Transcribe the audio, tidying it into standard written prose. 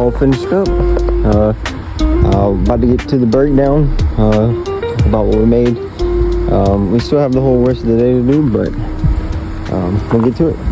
all finished up. About to get to the breakdown about what we made. We still have the whole rest of the day to do, but we'll get to it.